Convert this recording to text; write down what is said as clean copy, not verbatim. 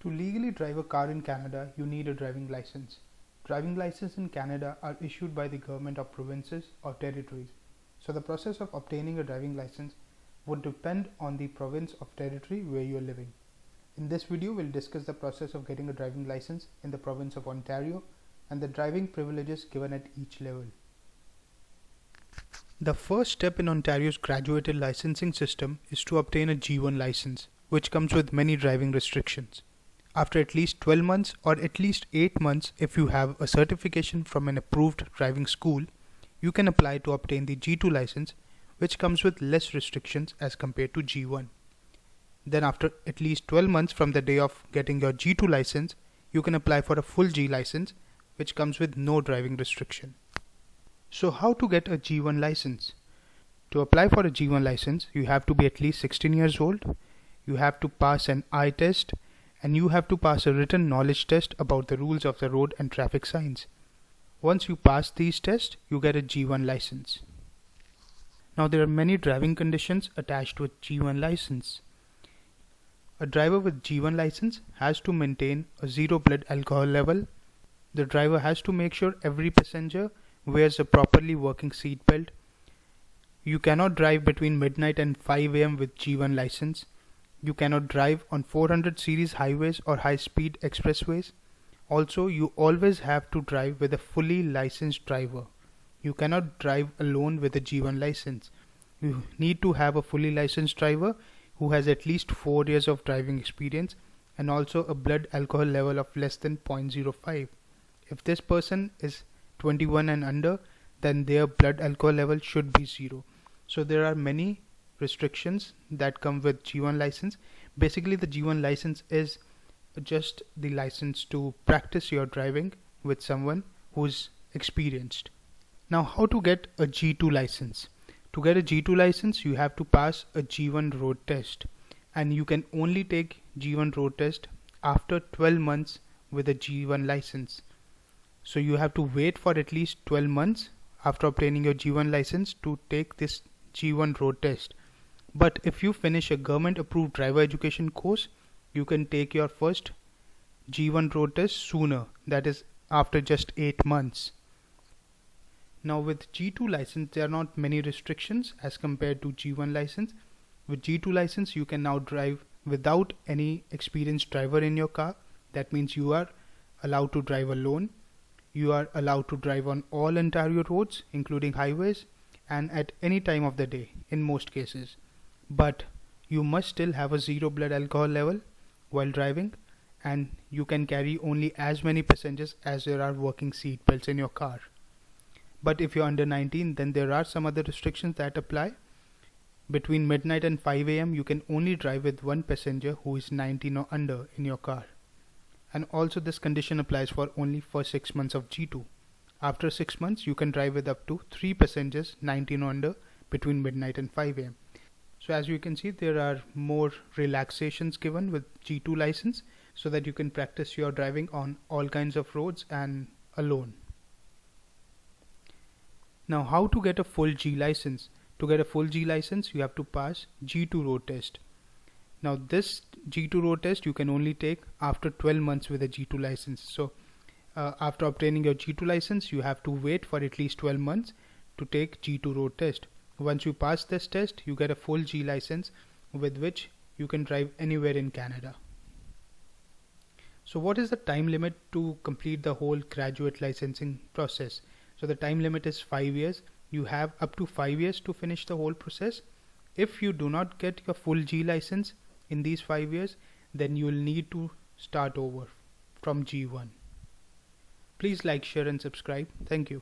To legally drive a car in Canada, you need a driving license. Driving licenses in Canada are issued by the government of provinces or territories. So the process of obtaining a driving license would depend on the province or territory where you are living. In this video, we'll discuss the process of getting a driving license in the province of Ontario and the driving privileges given at each level. The first step in Ontario's graduated licensing system is to obtain a G1 license, which comes with many driving restrictions. After at least 12 months or at least 8 months, if you have a certification from an approved driving school, you can apply to obtain the G2 license, which comes with less restrictions as compared to G1. Then after at least 12 months from the day of getting your G2 license, you can apply for a full G license, which comes with no driving restriction. So how to get a G1 license? To apply for a G1 license, you have to be at least 16 years old, you have to pass an eye test, and you have to pass a written knowledge test about the rules of the road and traffic signs. Once you pass these tests, you get a G1 license. Now there are many driving conditions attached to a G1 license. A driver with G1 license has to maintain a 0 blood alcohol level. The driver has to make sure every passenger wears a properly working seat belt. You cannot drive between midnight and 5 am with G1 license. You cannot drive on 400 series highways or high-speed expressways. Also, you always have to drive with a fully licensed driver. You cannot drive alone with a G1 license. You need to have a fully licensed driver who has at least 4 years of driving experience and also a blood alcohol level of less than 0.05. If this person is 21 and under, then their blood alcohol level should be 0. So there are many restrictions that come with G1 license. Basically, the G1 license is just the license to practice your driving with someone who's experienced. Now, how to get a G2 license? To get a G2 license, you have to pass a G1 road test, and you can only take G1 road test after 12 months with a G1 license. So you have to wait for at least 12 months after obtaining your G1 license to take this G1 road test. But if you finish a government approved driver education course, you can take your first G1 road test sooner, that is after just 8 months. Now with G2 license, there are not many restrictions as compared to G1 license. With G2 license, you can now drive without any experienced driver in your car. That means you are allowed to drive alone. You are allowed to drive on all Ontario roads, including highways, and at any time of the day in most cases. But you must still have a 0 blood alcohol level while driving, and you can carry only as many passengers as there are working seat belts in your car. But if you're under 19, then there are some other restrictions that apply. Between midnight and 5 am, you can only drive with one passenger who is 19 or under in your car. And also this condition applies for only for 6 months of G2. After 6 months, you can drive with up to 3 passengers 19 or under between midnight and 5 am. So as you can see, there are more relaxations given with G2 license so that you can practice your driving on all kinds of roads and alone. Now how to get a full G license? To get a full G license, you have to pass G2 road test. Now this G2 road test you can only take after 12 months with a G2 license. So after obtaining your G2 license, you have to wait for at least 12 months to take G2 road test. Once you pass this test, you get a full G license with which you can drive anywhere in Canada. So what is the time limit to complete the whole graduate licensing process? So the time limit is 5 years. You have up to 5 years to finish the whole process. If you do not get your full G license in these 5 years, then you will need to start over from G1. Please like, share and subscribe. Thank you.